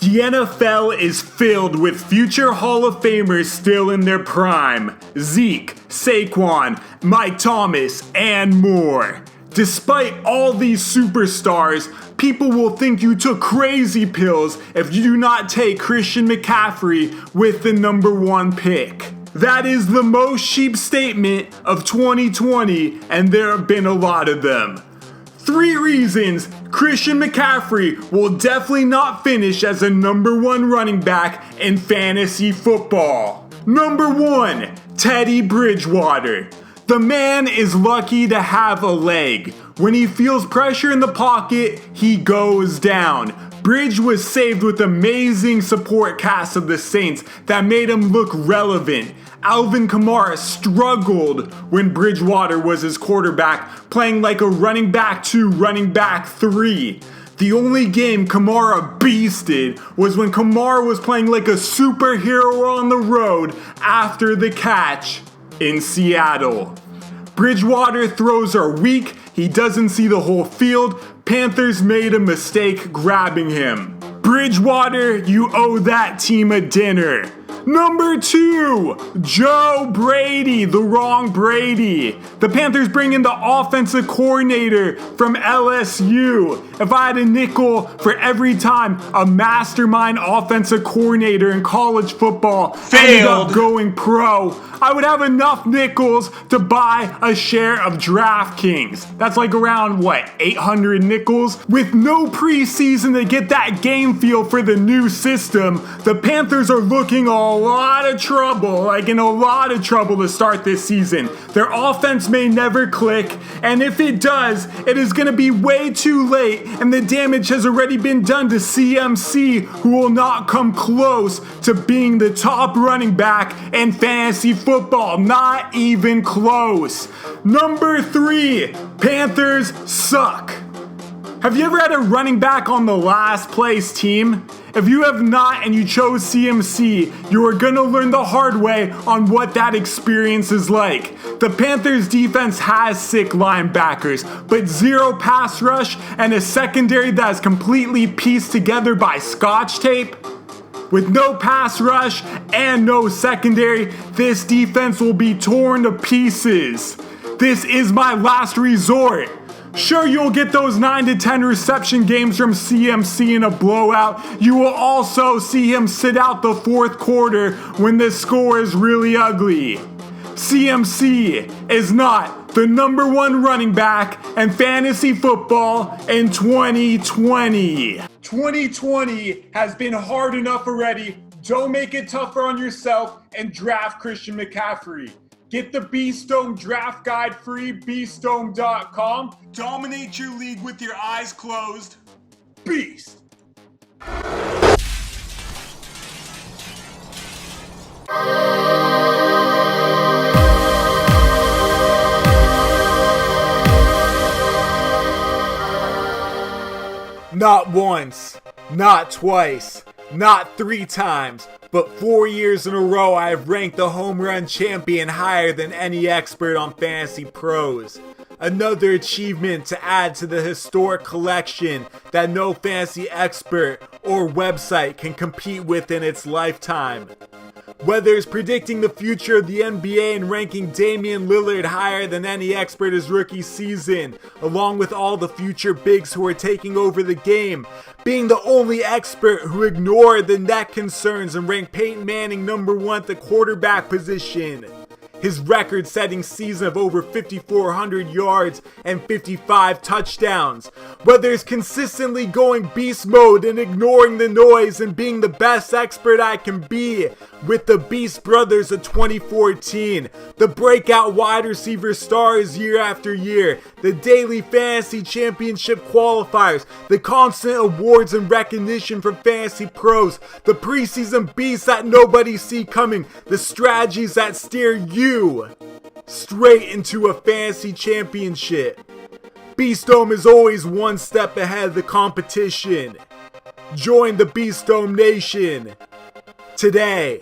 The NFL is filled with future Hall of Famers still in their prime. Zeke, Saquon, Mike Thomas, and more. Despite all these superstars, people will think you took crazy pills if you do not take Christian McCaffrey with the #1 pick. That is the most sheep statement of 2020, and there have been a lot of them. 3 reasons Christian McCaffrey will definitely not finish as a #1 running back in fantasy football. Number 1, Teddy Bridgewater. The man is lucky to have a leg. When he feels pressure in the pocket, he goes down. Bridge was saved with amazing support cast of the Saints that made him look relevant. Alvin Kamara struggled when Bridgewater was his quarterback, playing like a running back 2, running back 3. The only game Kamara beasted was when Kamara was playing like a superhero on the road after the catch in Seattle. Bridgewater throws are weak, he doesn't see the whole field. Panthers made a mistake grabbing him. Bridgewater, you owe that team a dinner. Number 2, Joe Brady, the wrong Brady. The Panthers bring in the offensive coordinator from LSU. If I had a nickel for every time a mastermind offensive coordinator in college football ended up going pro, I would have enough nickels to buy a share of DraftKings. That's like around, 800 nickels? With no preseason to get that game feel for the new system, the Panthers are looking in a lot of trouble to start this season. Their offense may never click, and if it does, it is going to be way too late, and the damage has already been done to CMC, who will not come close to being the top running back in fantasy football. Not even close. Number 3, Panthers suck. Have you ever had a running back on the last place team? If you have not and you chose CMC, you are gonna learn the hard way on what that experience is like. The Panthers defense has sick linebackers, but 0 pass rush and a secondary that is completely pieced together by scotch tape. With no pass rush and no secondary, this defense will be torn to pieces. This is my last resort. Sure, you'll get those 9 to 10 reception games from CMC in a blowout. You will also see him sit out the 4th quarter when the score is really ugly. CMC is not the #1 running back in fantasy football in 2020. 2020 has been hard enough already. Don't make it tougher on yourself and draft Christian McCaffrey. Get the Beastdome draft guide free, beastdome.com. Dominate your league with your eyes closed. Beast! Not once, not twice, not 3 times, but 4 years in a row I have ranked the home run champion higher than any expert on Fantasy Pros. Another achievement to add to the historic collection that no fantasy expert or website can compete with in its lifetime. Whether it's predicting the future of the NBA and ranking Damian Lillard higher than any expert his rookie season, along with all the future bigs who are taking over the game, being the only expert who ignored the net concerns and ranked Peyton Manning #1 at the quarterback position. His record-setting season of over 5,400 yards and 55 touchdowns. Whether it's consistently going beast mode and ignoring the noise and being the best expert I can be with the Beast Brothers of 2014. The breakout wide receiver stars year after year. The daily fantasy championship qualifiers. The constant awards and recognition from Fantasy Pros. The preseason beasts that nobody see coming. The strategies that steer you straight into a fantasy championship. Beastdome is always one step ahead of the competition. Join the Beastdome Nation today.